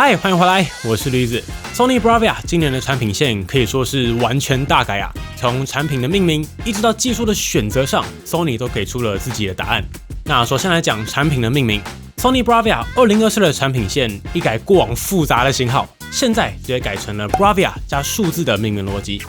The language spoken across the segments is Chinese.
嗨，欢迎回来，我是驴子。Sony Bravia 今年的产品线可以说是完全大改啊，从产品的命名一直到技术的选择上 ，Sony 都给出了自己的答案。那首先来讲产品的命名 ，Sony Bravia 2024的产品线一改过往复杂的型号，现在直接改成了 Bravia 加数字的命名逻辑。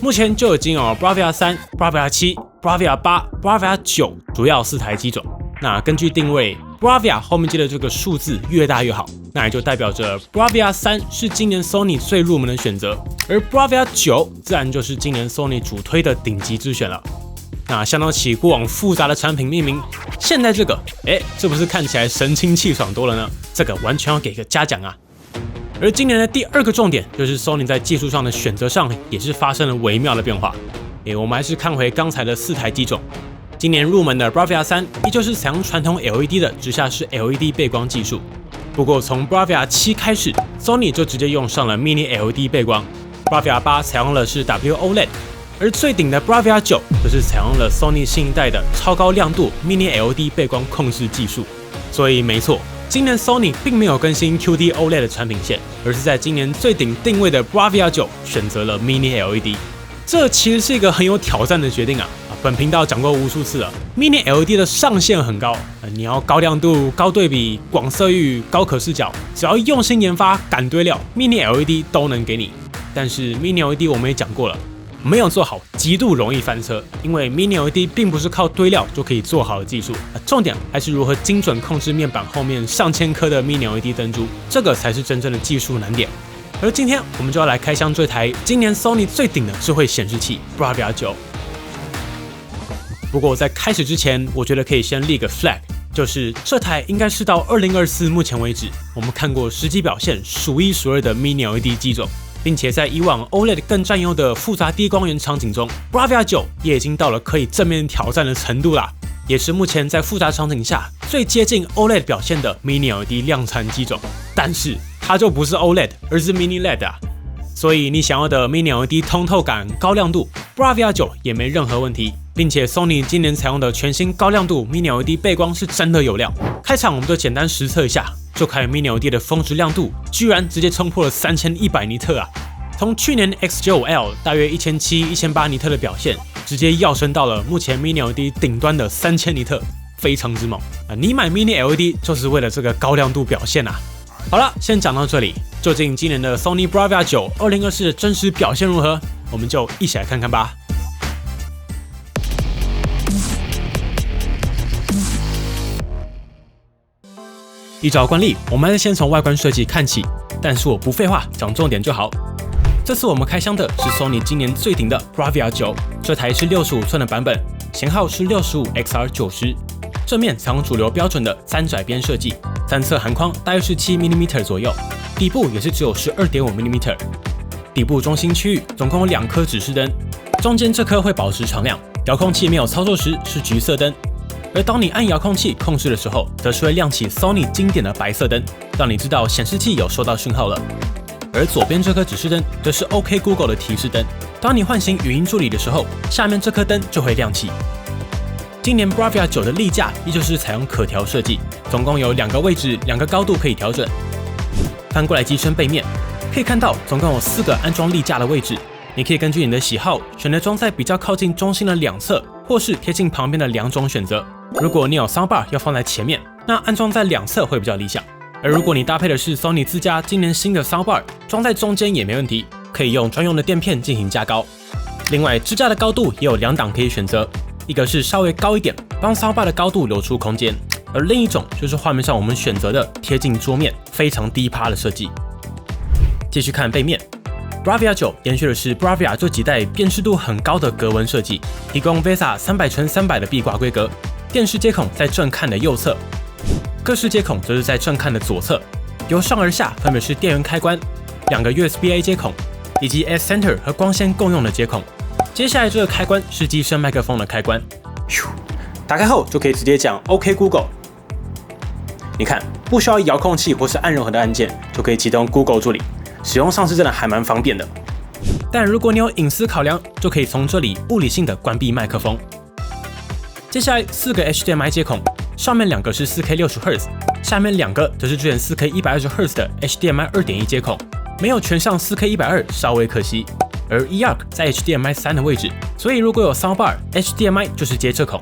目前就已经有 Bravia 3、Bravia 7、Bravia 8、Bravia 9主要4台机种。那根据定位 ，Bravia 后面接的这个数字越大越好。那也就代表着 Bravia 3是今年 Sony 最入门的选择，而 Bravia 9自然就是今年 Sony 主推的顶级之选了。那相较起过往复杂的产品命名，现在这个，这不是看起来神清气爽多了呢？这个完全要给个嘉奖啊！而今年的第二个重点就是 Sony 在技术上的选择上也是发生了微妙的变化。我们还是看回刚才的4台机种，今年入门的 Bravia 3依旧是采用传统 LED 的直下式 LED 背光技术。不过从 Bravia 7开始 ，Sony 就直接用上了 Mini LED 背光。Bravia 8采用的是 WOLED， 而最顶的 Bravia 9则是采用了 Sony 新一代的超高亮度 Mini LED 背光控制技术。所以没错，今年 Sony 并没有更新 QD OLED 的产品线，而是在今年最顶定位的 Bravia 9选择了 Mini LED。这其实是一个很有挑战的决定啊！本频道讲过无数次了 ，Mini LED 的上限很高，你要高亮度、高对比、广色域、高可视角，只要用心研发、敢堆料 ，Mini LED 都能给你。但是 Mini LED 我们也讲过了，没有做好极度容易翻车，因为 Mini LED 并不是靠堆料就可以做好的技术，重点还是如何精准控制面板后面上千颗的 Mini LED 灯珠，这个才是真正的技术难点。而今天我们就要来开箱这台今年 Sony 最顶的智慧显示器 Bravia 9。不过在开始之前，我觉得可以先立个 flag， 就是这台应该是到2024目前为止，我们看过实际表现数一数二的 Mini LED 机种，并且在以往 OLED 更占优的复杂低光源场景中 ，Bravia 9也已经到了可以正面挑战的程度啦，也是目前在复杂场景下最接近 OLED 表现的 Mini LED 量产机种。但是它就不是 OLED， 而是 Mini LED 啊。所以你想要的 Mini LED 通透感、高亮度 ，Bravia 9也没任何问题。并且 Sony 今年采用的全新高亮度 Mini LED 背光是真的有亮。开场我们就简单实测一下，就看 Mini LED 的峰值亮度居然直接冲破了3100尼特啊！从去年 X95L 大约1700、1800尼特的表现，直接跃升到了目前 Mini LED 顶端的3000尼特，非常之猛啊！你买 Mini LED 就是为了这个高亮度表现啊！好了，先讲到这里。究竟今年的 Sony Bravia 9 2024的真实表现如何？我们就一起来看看吧。依照惯例，我们还是先从外观设计看起，但是我不废话，讲重点就好。这次我们开箱的是 Sony 今年最顶的 Bravia 9，这台是65寸的版本，型号是65XR90。正面采用主流标准的3窄边设计，3侧含框大约是7mm 左右，底部也是只有12.5mm。底部中心区域总共有2颗指示灯，中间这颗会保持常亮，遥控器没有操作时是橘色灯。而当你按遥控器控制的时候，则是会亮起 Sony 经典的白色灯，让你知道显示器有收到讯号了。而左边这颗指示灯则是 OK Google 的提示灯，当你唤醒语音助理的时候，下面这颗灯就会亮起。今年 Bravia 9的立架依旧是采用可调设计，总共有2个位置、2个高度可以调整。翻过来机身背面，可以看到总共有4个安装立架的位置，你可以根据你的喜好选择装在比较靠近中心的2侧，或是贴近旁边的2种选择。如果你有 soundbar 要放在前面，那安装在2侧会比较理想。而如果你搭配的是 Sony 自家今年新的 soundbar， 装在中间也没问题，可以用专用的垫片进行加高。另外，支架的高度也有2档可以选择，一个是稍微高一点，帮 soundbar 的高度留出空间，而另一种就是画面上我们选择的贴近桌面、非常低趴的设计。继续看背面。Bravia 9延续的是 Bravia 这几代辨识度很高的格纹设计，提供 VESA 300×300的壁挂规格。电视接孔在正看的右侧，各式接孔则是在正看的左侧。由上而下分别是电源开关、2个 USB-A 接孔，以及 S Center 和光纤共用的接孔。接下来这个开关是机身麦克风的开关，打开后就可以直接讲 OK Google。你看，不需要遥控器或是按任何的按键，就可以启动 Google 助理。使用上是真的还蛮方便的，但如果你有隐私考量，就可以从这里物理性的关闭麦克风。接下来4个 HDMI 接孔，上面2个是 4K 60Hz， 下面2个则是支援 4K 120Hz 的 HDMI 2.1 接口，没有全上 4K 120稍微可惜。而 eARC 在 HDMI 3的位置，所以如果有 Soundbar，HDMI 就是接这孔。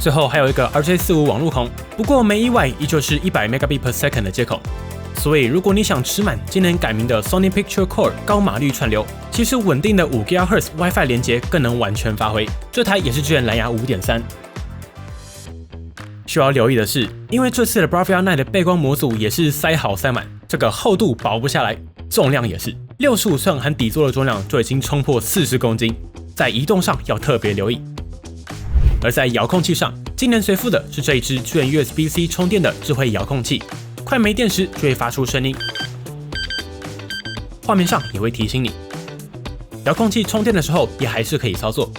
最后还有一个 RJ45 网路孔，不过没意外依旧是100 Mbps 的接口。所以如果你想吃满今年改名的 Sony Picture Core 高码率串流，其实稳定的5 GHz WiFi 连接更能完全发挥。这台也是支援蓝牙 5.3。需要留意的是，因为这次的 Bravia 9的背光模组也是塞好塞满，这个厚度薄不下来，重量也是65寸含底座的重量就已经冲破40公斤，在移动上要特别留意。而在遥控器上，今年随附的是这一支支援 USB-C 充电的智慧遥控器，快没电时就会发出声音，画面上也会提醒你。遥控器充电的时候也还是可以操作。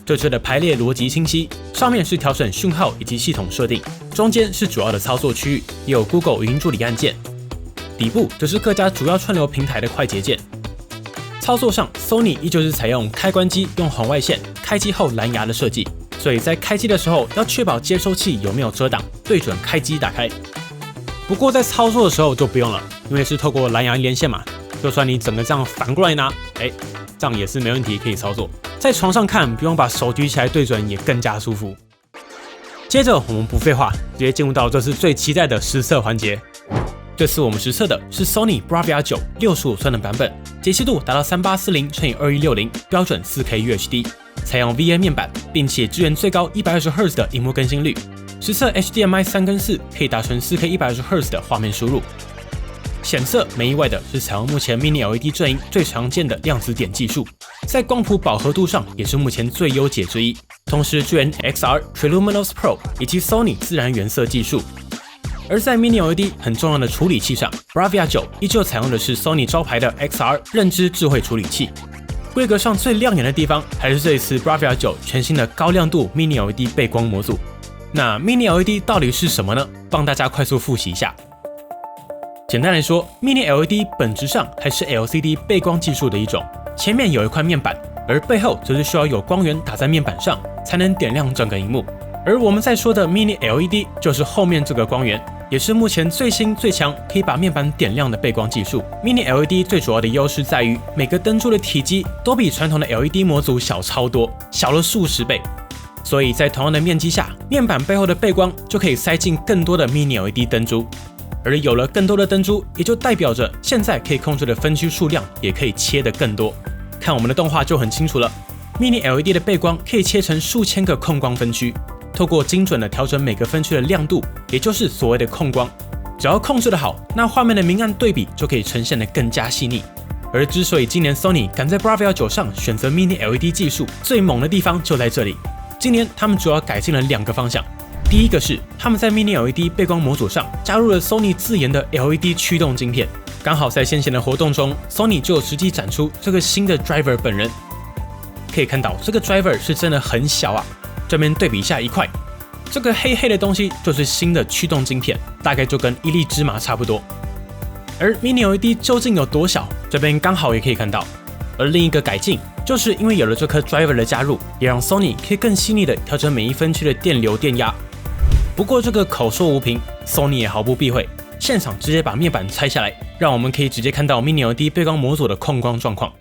这支的排列逻辑清晰，上面是调整讯号以及系统设定，中间是主要的操作区域，也有 Google 语音助理按键，底部则是各家主要串流平台的快捷键。操作上 ，Sony 依旧是采用开关机用红外线，开机后蓝牙的设计，所以在开机的时候要确保接收器有没有遮挡，对准开机打开。不过在操作的时候就不用了，因为是透过蓝牙连线嘛，就算你整个这样反过来拿，这样也是没问题，可以操作。在床上看，不用把手举起来对准，也更加舒服。接着我们不废话，直接进入到这次最期待的实测环节。这次我们实测的是 Sony Bravia 9 65寸的版本，解析度达到3840×2160，标准 4K UHD， 采用 VA 面板，并且支援最高120Hz 的萤幕更新率。实测 HDMI 3跟4可以达成 4K 120Hz 的画面输入。显色没意外的是采用目前 Mini LED 阵营最常见的量子点技术，在光谱饱和度上也是目前最优解之一，同时支援 XR Triluminos Pro 以及 Sony 自然原色技术。而在 Mini LED 很重要的处理器上 ，Bravia 9依旧采用的是 Sony 招牌的 XR 认知智慧处理器。规格上最亮眼的地方还是这一次 Bravia 9全新的高亮度 Mini LED 背光模组。那 Mini LED 到底是什么呢？帮大家快速复习一下。简单来说 ，Mini LED 本质上还是 LCD 背光技术的一种，前面有一块面板，而背后则是需要有光源打在面板上，才能点亮整个萤幕。而我们在说的 Mini LED 就是后面这个光源，也是目前最新最强可以把面板点亮的背光技术。Mini LED 最主要的优势在于每个灯珠的体积都比传统的 LED 模组小超多，小了数十倍。所以在同样的面积下，面板背后的背光就可以塞进更多的 Mini LED 灯珠。而有了更多的灯珠，也就代表着现在可以控制的分区数量也可以切得更多。看我们的动画就很清楚了 ，Mini LED 的背光可以切成数千个控光分区，透过精准的调整每个分区的亮度，也就是所谓的控光。只要控制得好，那画面的明暗对比就可以呈现得更加细腻。而之所以今年 Sony 敢在 Bravia 9上选择 Mini LED 技术，最猛的地方就在这里。今年他们主要改进了2个方向。第一个是他们在 Mini LED 背光模组上加入了 Sony 自研的 LED 驱动晶片，刚好在先前的活动中 ，Sony 就有实际展出这个新的 driver 本人。可以看到这个 driver 是真的很小啊，这边对比一下一块，这个黑黑的东西就是新的驱动晶片，大概就跟一粒芝麻差不多。而 Mini LED 究竟有多小，这边刚好也可以看到。而另一个改进，就是因为有了这颗 driver 的加入，也让 Sony 可以更细腻的调整每一分区的电流电压。不过这个口说无凭 ，Sony 也毫不避讳，现场直接把面板拆下来，让我们可以直接看到 Mini LED 背光模组的控光状况。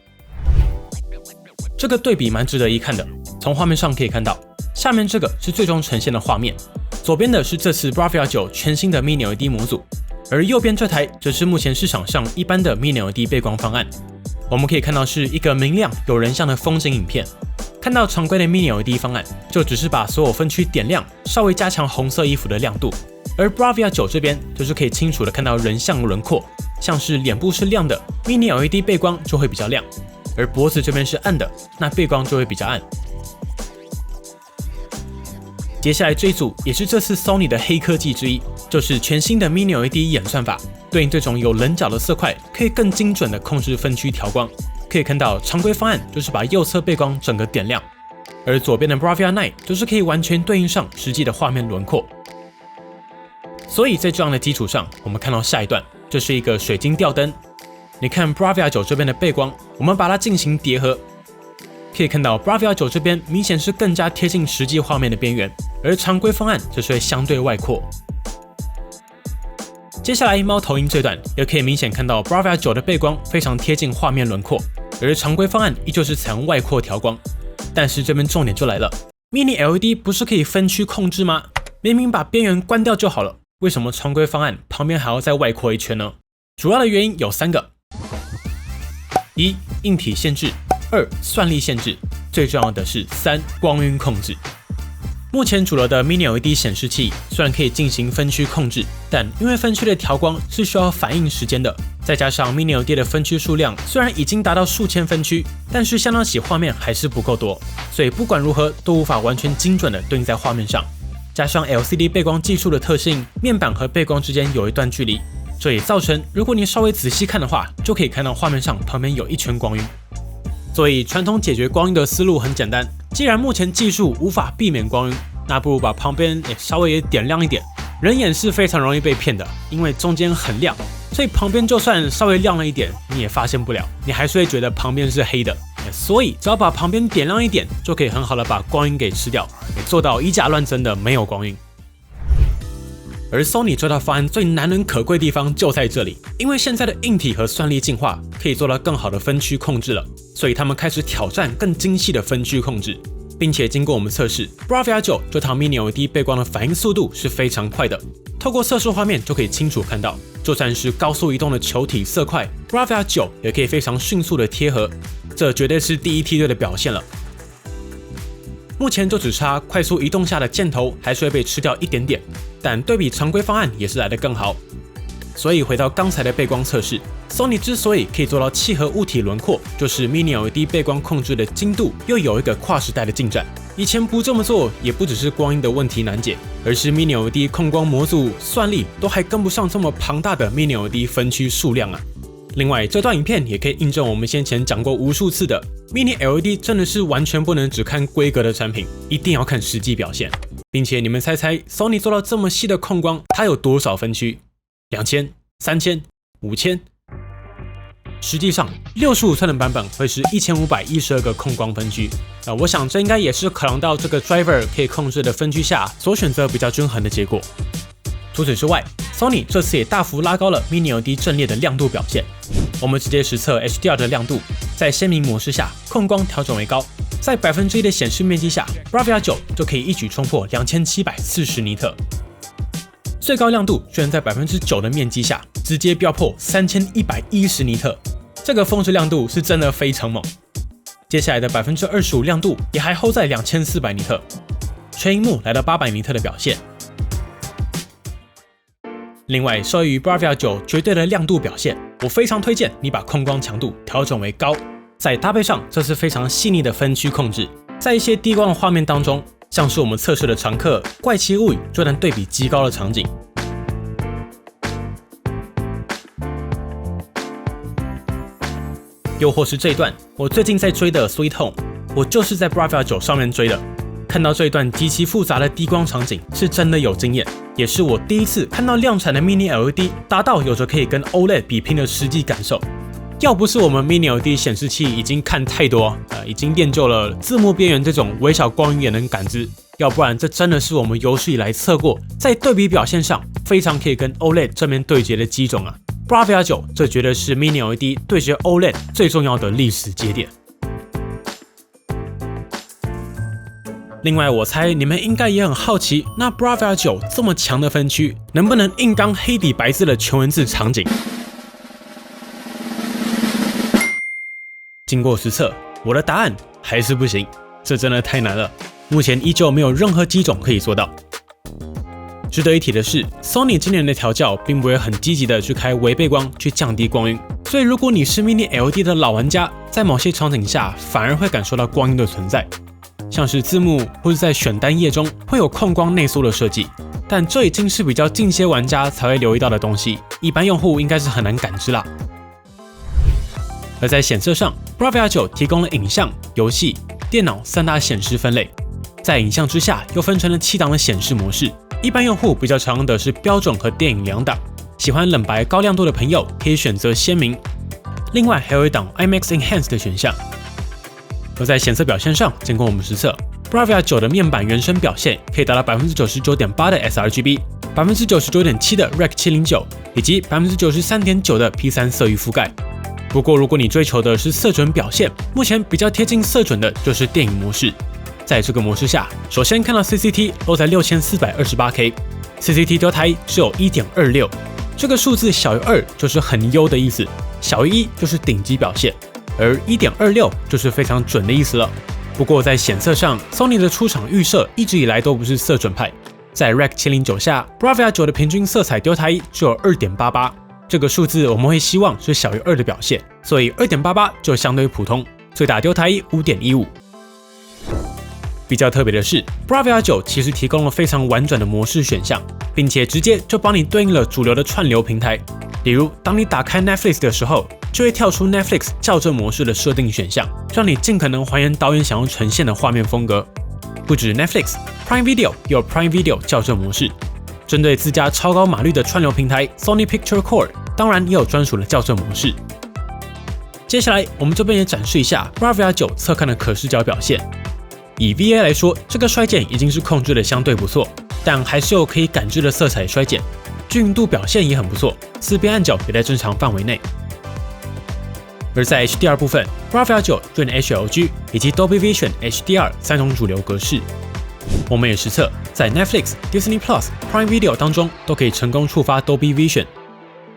这个对比蛮值得一看的，从画面上可以看到，下面这个是最终呈现的画面，左边的是这次 Bravia 9全新的 Mini LED 模组，而右边这台则是目前市场上一般的 Mini LED 背光方案。我们可以看到是一个明亮有人像的风景影片。看到常规的 Mini LED 方案，就只是把所有分区点亮，稍微加强红色衣服的亮度。而 Bravia 9这边就是可以清楚的看到人像轮廓，像是脸部是亮的 ，Mini LED 背光就会比较亮；而脖子这边是暗的，那背光就会比较暗。接下来这一组也是这次 Sony 的黑科技之一，就是全新的 Mini LED 演算法，对应这种有棱角的色块，可以更精准的控制分区调光。可以看到常规方案就是把右侧背光整个点亮，而左边的 Bravia 9就是可以完全对应上实际的画面轮廓。所以在这样的基础上，我们看到下一段，这是一个水晶吊灯。你看 Bravia 9这边的背光，我们把它进行叠合，可以看到 Bravia 9这边明显是更加贴近实际画面的边缘，而常规方案则是会相对外扩。接下来猫头鹰这段也可以明显看到 Bravia 9的背光非常贴近画面轮廓，而常规方案依旧是采用外扩调光。但是这边重点就来了 ，Mini LED 不是可以分区控制吗？明明把边缘关掉就好了，为什么常规方案旁边还要再外扩一圈呢？主要的原因有3个：1. 硬体限制；2. 算力限制；最重要的是3. 光晕控制。目前主流的 Mini LED 显示器虽然可以进行分区控制，但因为分区的调光是需要反应时间的，再加上 Mini LED 的分区数量虽然已经达到数千分区，但是相当起画面还是不够多，所以不管如何都无法完全精准的对应在画面上。加上 LCD 背光技术的特性，面板和背光之间有一段距离，这也造成如果你稍微仔细看的话，就可以看到画面上旁边有一圈光晕。所以传统解决光晕的思路很简单，既然目前技术无法避免光晕，那不如把旁边也稍微点亮一点。人眼是非常容易被骗的，因为中间很亮，所以旁边就算稍微亮了一点，你也发现不了，你还是会觉得旁边是黑的。所以只要把旁边点亮一点，就可以很好的把光晕给吃掉，做到以假乱真的没有光晕。而 Sony 这套方案最难能可贵的地方就在这里，因为现在的硬体和算力进化可以做到更好的分区控制了，所以他们开始挑战更精细的分区控制，并且经过我们测试 ，Bravia 9这套 Mini LED 背光的反应速度是非常快的，透过测试画面就可以清楚看到，就算是高速移动的球体色块 ，Bravia 9也可以非常迅速的贴合，这绝对是第一梯队的表现了。目前就只差快速移动下的箭头还是会被吃掉一点点，但对比常规方案也是来得更好。所以回到刚才的背光测试 ，Sony 之所以可以做到契合物体轮廓，就是 Mini LED 背光控制的精度又有一个跨时代的进展。以前不这么做，也不只是光阴的问题难解，而是 Mini LED 控光模组算力都还跟不上这么庞大的 Mini LED 分区数量啊。另外，这段影片也可以印证我们先前讲过无数次的 ，Mini LED 真的是完全不能只看规格的产品，一定要看实际表现。并且你们猜猜 ，Sony 做到这么细的控光，它有多少分区？2000、3000、5000？实际上，65寸的版本会是1512个控光分区。我想这应该也是考量到这个 driver 可以控制的分区下所选择比较均衡的结果。除此之外 ，Sony 这次也大幅拉高了 Mini LED 阵列的亮度表现。我们直接实测 HDR 的亮度，在鲜明模式下控光调整为高，在1%的显示面积下 ，Bravia 9就可以一举冲破2740尼特。最高亮度居然在9%的面积下直接飙破3110尼特，这个峰值亮度是真的非常猛。接下来的25%亮度也还 hold 在2400尼特，全萤幕来到800尼特的表现。另外，受益于 Bravia 9绝对的亮度表现，我非常推荐你把控光强度调整为高，再搭配上这是非常细腻的分区控制，在一些低光的画面当中，像是我们测试的常客《怪奇物语》就能对比极高的场景。又或是这一段我最近在追的 Sweet Home， 我就是在 Bravia 9上面追的。看到这一段极其复杂的低光场景，是真的有惊艳，也是我第一次看到量产的 Mini LED 达到有着可以跟 OLED 比拼的实际感受。要不是我们 Mini LED 显示器已经看太多，已经练就了字幕边缘这种微小光晕也能感知，要不然这真的是我们有史以来测过，在对比表现上非常可以跟 OLED 正面对决的机种啊。Bravia 9这绝对是 Mini LED 对决 OLED 最重要的历史节点。另外，我猜你们应该也很好奇，那 Bravia 9这么强的分区，能不能硬刚黑底白字的全文字场景？经过实测，我的答案还是不行，这真的太难了，目前依旧没有任何机种可以做到。值得一提的是 ，Sony 今年的调教并不会很积极的去开微背光去降低光晕，所以如果你是 Mini LED 的老玩家，在某些场景下反而会感受到光晕的存在。像是字幕或是在选单页中会有控光内缩的设计，但这已经是比较近些玩家才会留意到的东西，一般用户应该是很难感知啦。而在显色上 ，Bravia 9提供了影像、游戏、电脑3大显示分类，在影像之下又分成了7档的显示模式，一般用户比较常用的是标准和电影2档，喜欢冷白高亮度的朋友可以选择鲜明，另外还有一档 IMAX Enhanced 的选项。而在显色表现上，经过我们实测 ，Bravia 9的面板原生表现可以达到 99.8% 的 sRGB、99.7% 的 Rec 709以及 93.9% 的 P3 色域覆盖。不过，如果你追求的是色准表现，目前比较贴近色准的就是电影模式。在这个模式下，首先看到 CCT 都在 6428K，CCT 丢台只有 1.26， 这个数字小于2就是很优的意思，小于1就是顶级表现，而 1.26 就是非常准的意思了。不过在显色上 ，Sony 的出厂预设一直以来都不是色准派，在 Rec 709下 ，Bravia 9的平均色彩丢台只有 2.88， 这个数字我们会希望是小于2的表现，所以 2.88 就相对普通，最大丢台 5.15。比较特别的是 ，Bravia 9其实提供了非常婉转的模式选项，并且直接就帮你对应了主流的串流平台。比如，当你打开 Netflix 的时候，就会跳出 Netflix 校正模式的设定选项，让你尽可能还原导演想要呈现的画面风格。不止 Netflix、Prime Video 也有 Prime Video 校正模式。针对自家超高码率的串流平台 Sony Picture Core， 当然也有专属的校正模式。接下来，我们这边也展示一下 Bravia 9侧看的可视角表现。以 VA 来说，这个衰减已经是控制的相对不错，但还是有可以感知的色彩衰减，均匀度表现也很不错，四边暗角也在正常范围内。而在 HDR 部分 ，Bravia 9支援 HLG 以及 Dolby Vision HDR 3种主流格式。我们也实测，在 Netflix、Disney Plus、Prime Video 当中都可以成功触发 Dolby Vision，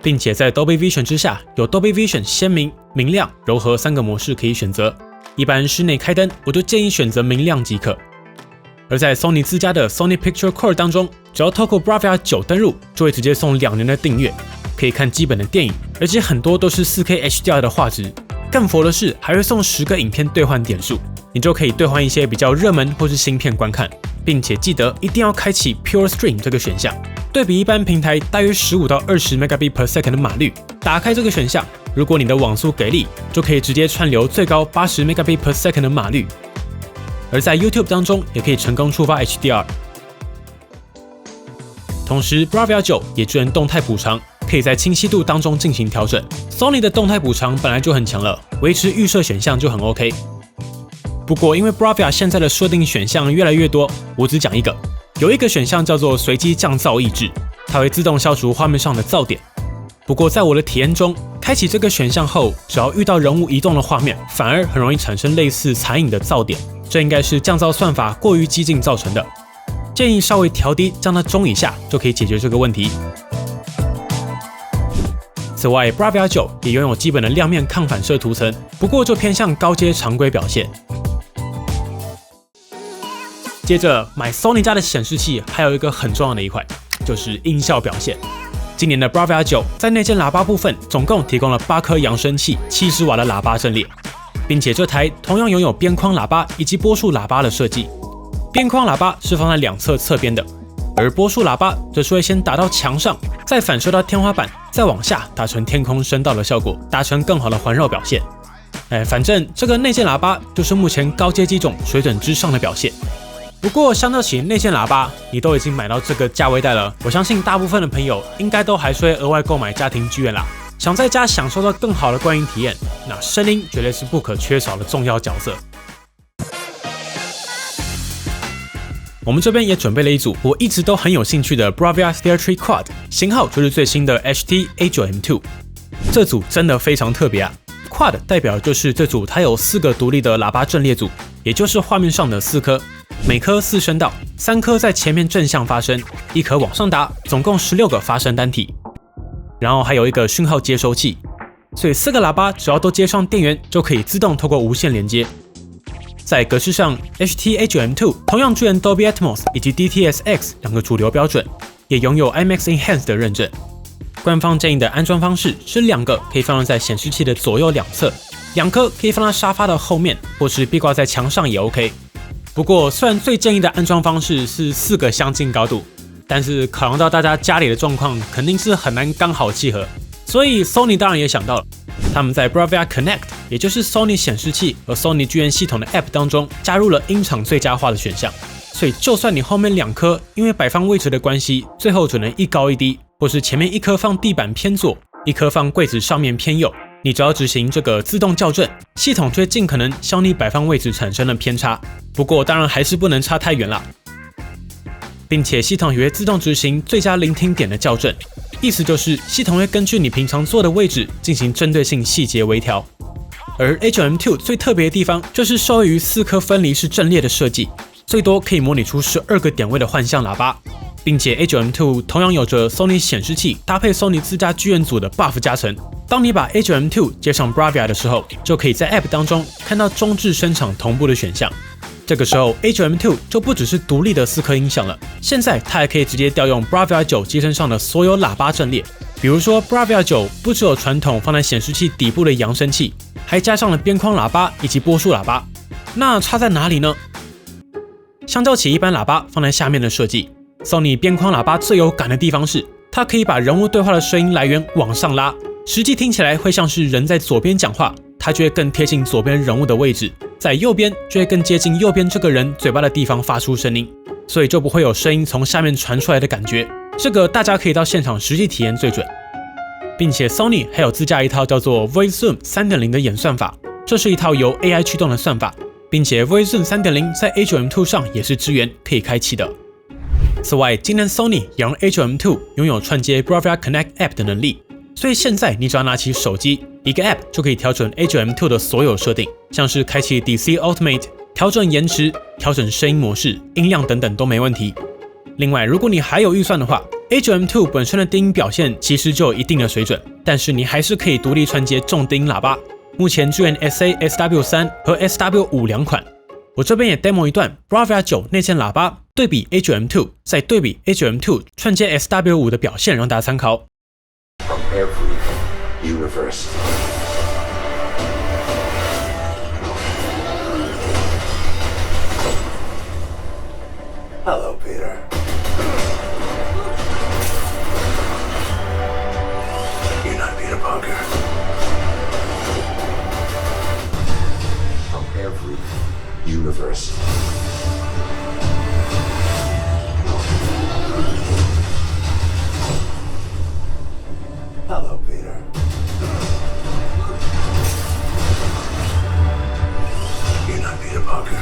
并且在 Dolby Vision 之下有 Dolby Vision 鲜明、明亮、柔和3个模式可以选择。一般室内开灯，我就建议选择明亮即可。而在 Sony 自家的 Sony Picture Core 当中，只要透过 Bravia 9登入，就会直接送2年的订阅，可以看基本的电影，而且很多都是 4K HDR 的画质。更佛的是，还会送10个影片兑换点数，你就可以兑换一些比较热门或是新片观看，并且记得一定要开启 Pure Stream 这个选项。对比一般平台大约15到20 Mbps 的码率，打开这个选项，如果你的网速给力，就可以直接串流最高80 Mbps 的码率。而在 YouTube 当中，也可以成功触发 HDR。同时 ，Bravia 9也支援动态补偿，可以在清晰度当中进行调整。Sony 的动态补偿本来就很强了，维持预设选项就很 OK。不过，因为 Bravia 现在的设定选项越来越多，我只讲一个。有一个选项叫做随机降噪抑制，它会自动消除画面上的噪点。不过在我的体验中，开启这个选项后，只要遇到人物移动的画面，反而很容易产生类似残影的噪点，这应该是降噪算法过于激进造成的。建议稍微调低，降到中以下就可以解决这个问题。此外 ，Bravia 9也拥有基本的亮面抗反射涂层，不过就偏向高阶常规表现。接着买 Sony 家的显示器，还有一个很重要的一块，就是音效表现。今年的 Bravia 9在内建喇叭部分，总共提供了8颗扬声器、70瓦的喇叭阵列，并且这台同样拥有边框喇叭以及波束喇叭的设计。边框喇叭是放在两侧侧边的，而波束喇叭则是会先打到墙上，再反射到天花板，再往下打成天空声道的效果，达成更好的环绕表现。反正这个内建喇叭就是目前高阶机种水准之上的表现。不过相较起内建喇叭，你都已经买到这个价位带了，我相信大部分的朋友应该都还是会额外购买家庭剧院啦。想在家享受到更好的观影体验，那声音绝对是不可缺少的重要角色。我们这边也准备了一组我一直都很有兴趣的 Bravia Stairtree Quad， 型号就是最新的 HT A9M2。这组真的非常特别啊 ！Quad 代表的就是这组它有4个独立的喇叭阵列组，也就是画面上的4颗。每颗4声道，3颗在前面正向发声，1颗往上打，总共16个发声单体。然后还有一个讯号接收器，所以4个喇叭只要都接上电源，就可以自动透过无线连接。在格式上 ，HT A9M2 同样支援 Dolby Atmos 以及 DTS:X 2个主流标准，也拥有 IMAX Enhanced 的认证。官方建议的安装方式是2个可以放在显示器的左右两侧，2颗可以放在沙发的后面，或是壁挂在墙上也 OK。不过，虽然最建议的安装方式是4个相近高度，但是考量到大家家里的状况，肯定是很难刚好契合。所以 Sony 当然也想到了，他们在 Bravia Connect， 也就是 Sony 显示器和 Sony 剧院系统的 App 当中，加入了音场最佳化的选项。所以就算你后面2颗因为摆放位置的关系，最后只能一高一低，或是前面1颗放地板偏左，1颗放柜子上面偏右，你只要执行这个自动校正，系统就会尽可能消你摆放位置产生的偏差。不过当然还是不能差太远啦。并且系统也会自动执行最佳聆听点的校正，意思就是系统会根据你平常坐的位置进行针对性细节微调。而 A9M2 最特别的地方就是受益于4颗分离式阵列的设计，最多可以模拟出12个点位的幻象喇叭。并且 A9M2 同样有着 Sony 显示器搭配 Sony 自家剧院组的 buff 加成。当你把 A9M2 接上 Bravia 的时候，就可以在 App 当中看到中置声场同步的选项。这个时候 A9M2 就不只是独立的4颗音响了，现在它还可以直接调用 Bravia 9机身上的所有喇叭阵列。比如说 Bravia 9不只有传统放在显示器底部的扬声器，还加上了边框喇叭以及波束喇叭。那差在哪里呢？相较起一般喇叭放在下面的设计，Sony 边框喇叭最有感的地方是，它可以把人物对话的声音来源往上拉，实际听起来会像是人在左边讲话，它就会更贴近左边人物的位置，在右边就会更接近右边这个人嘴巴的地方发出声音，所以就不会有声音从下面传出来的感觉。这个大家可以到现场实际体验最准。并且 Sony 还有自家一套叫做 Voice Zoom 3.0 的演算法，这是一套由 AI 驱动的算法，并且 Voice Zoom 3.0 在 A9M2 上也是支援可以开启的。此外，今年 Sony 也让 A9M2 拥有串接 Bravia Connect App 的能力，所以现在你只要拿起手机，一个 App 就可以调整 A9M2 的所有设定，像是开启 DC Ultimate、调整延迟、调整声音模式、音量等等都没问题。另外，如果你还有预算的话， A9M2 本身的低音表现其实就有一定的水准，但是你还是可以独立串接重低音喇叭，目前支援 SA-SW3 和 SW5 两款。我这边也 demo 一段 Bravia 9内建喇叭对比 A9M2， 再对比 A9M2 串接 SW5 的表现，让大家参考。From every universe. Hello, Peter. You're not Peter Parker. From every universe. Hello, Peter. You're not Peter Parker.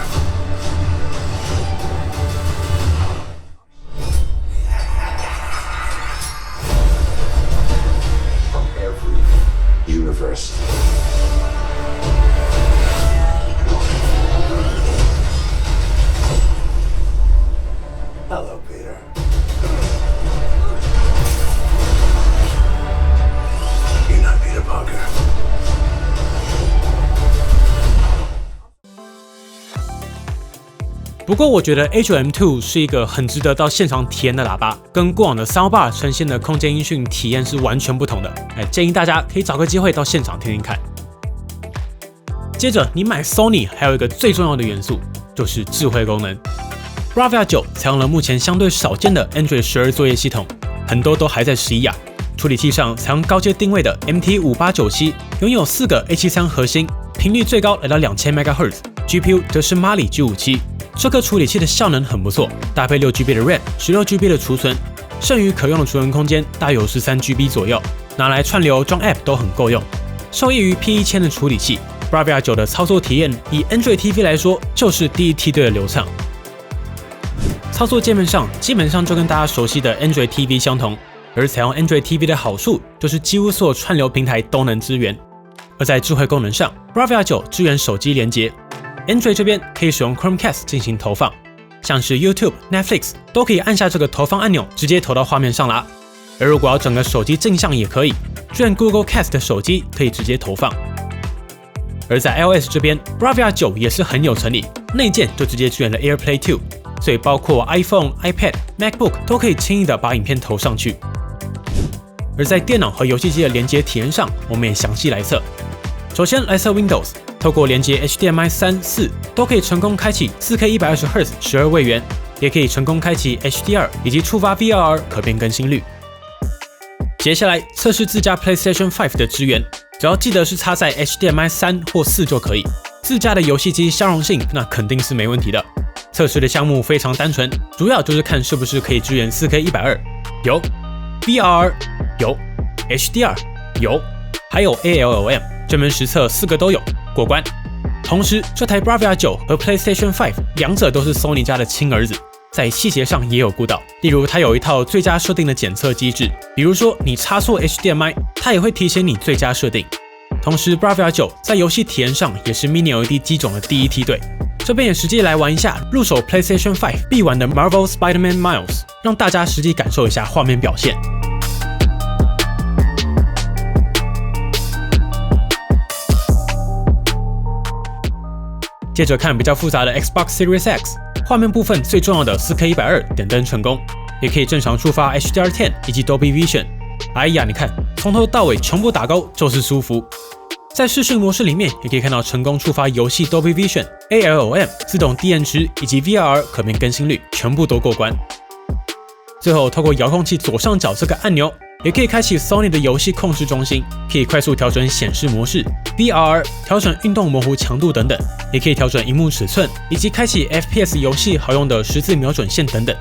不过我觉得 A9M2 是一个很值得到现场体验的喇叭，跟过往的 Soundbar 呈现的空间音讯体验是完全不同的。建议大家可以找个机会到现场听听看。接着，你买 Sony 还有一个最重要的元素，就是智慧功能。Bravia 9采用了目前相对少见的 Android 12作业系统，很多都还在11啊。处理器上采用高阶定位的 MT5897，拥有4个 A73 核心，频率最高来到2000 MHz，GPU 则是 Mali G57。这颗处理器的效能很不错，搭配6GB 的 RAM、16GB 的储存，剩余可用的储存空间大约有13GB 左右，拿来串流装 App 都很够用。受益于 P1000 的处理器 ，Bravia 9的操作体验以 Android TV 来说就是第一梯队的流畅。操作界面上基本上就跟大家熟悉的 Android TV 相同，而采用 Android TV 的好处就是几乎所有串流平台都能支援。而在智慧功能上 ，Bravia 9支援手机连接。Android 这边可以使用 Chromecast 进行投放，像是 YouTube、Netflix 都可以按下这个投放按钮，直接投到画面上啦。而如果要整个手机镜像也可以，支援 Google Cast 的手机可以直接投放。而在 iOS 这边 ，Bravia 9也是很有诚意，内建就直接支援了 AirPlay 2，所以包括 iPhone、iPad、MacBook 都可以轻易的把影片投上去。而在电脑和游戏机的连接体验上，我们也详细来测。首先来测 Windows。透过连接 HDMI 3、4都可以成功开启 4K 120Hz 12位元，也可以成功开启 HDR 以及触发 VRR 可变更新率。接下来测试自家 PlayStation 5的支援，只要记得是插在 HDMI 3或4就可以。自家的游戏机相容性那肯定是没问题的。测试的项目非常单纯，主要就是看是不是可以支援 4K 120，有 VRR 有 HDR 有还有 ALLM， 专门实测4个都有，过关。同时，这台 Bravia 9和 PlayStation 5两者都是 Sony 家的亲儿子，在细节上也有顾到。例如，它有一套最佳设定的检测机制，比如说你插错 HDMI， 它也会提醒你最佳设定。同时 ，Bravia 9在游戏体验上也是 Mini LED 机种的第一梯队。这边也实际来玩一下入手 PlayStation 5必玩的 Marvel Spider-Man Miles， 让大家实际感受一下画面表现。接着看比较复杂的 Xbox Series X， 画面部分最重要的 4K120点灯成功，也可以正常触发 HDR10 以及 Dolby Vision。哎呀，你看，从头到尾全部打勾就是舒服。在视讯模式里面，也可以看到成功触发游戏 Dolby Vision、ALLM 自动低延迟以及 VRR 可变更新率，全部都过关。最后，透过遥控器左上角这个按钮，也可以开启 Sony 的游戏控制中心，可以快速调整显示模式、VRR 调整运动模糊强度等等，也可以调整萤幕尺寸，以及开启 FPS 游戏好用的十字瞄准线等等。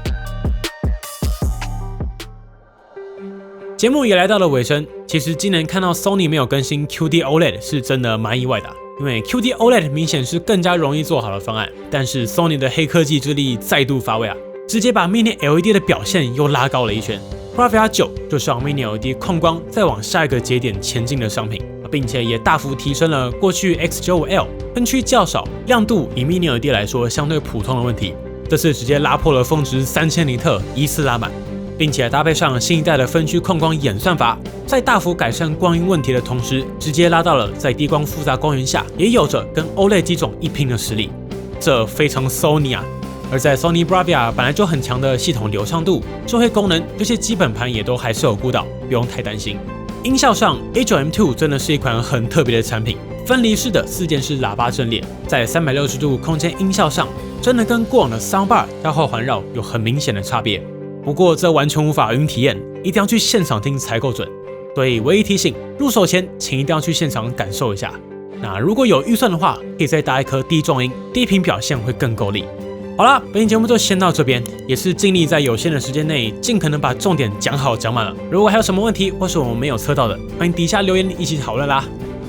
节目也来到了尾声，其实今年看到 Sony 没有更新 QD OLED 是真的蛮意外的，因为 QD OLED 明显是更加容易做好的方案，但是 Sony 的黑科技之力再度发威直接把 Mini LED 的表现又拉高了一圈。Bravia 9就是让 Mini LED 控光再往下一个节点前进的商品，并且也大幅提升了过去 X95L 分区较少、亮度以 Mini LED 来说相对普通的问题，这次直接拉破了峰值3000尼特，一次拉满。并且搭配上新一代的分区控光演算法，在大幅改善光晕问题的同时，直接拉到了在低光复杂光源下也有着跟 OLED 机种一拼的实力，这非常 Sony 而在 Sony Bravia 本来就很强的系统流畅度、智慧功能，这些基本盘也都还是有顾到，不用太担心。音效上 A9M2 真的是一款很特别的产品，分离式的4键式喇叭阵列，在360度空间音效上，真的跟过往的 Soundbar 压后环绕有很明显的差别。不过这完全无法云体验，一定要去现场听才够准。所以唯一提醒，入手前请一定要去现场感受一下。那如果有预算的话，可以再搭一颗低重音，低频表现会更够力。好啦，本期节目就先到这边，也是尽力在有限的时间内，尽可能把重点讲好讲满了。如果还有什么问题，或是我们没有测到的，欢迎底下留言一起讨论啦。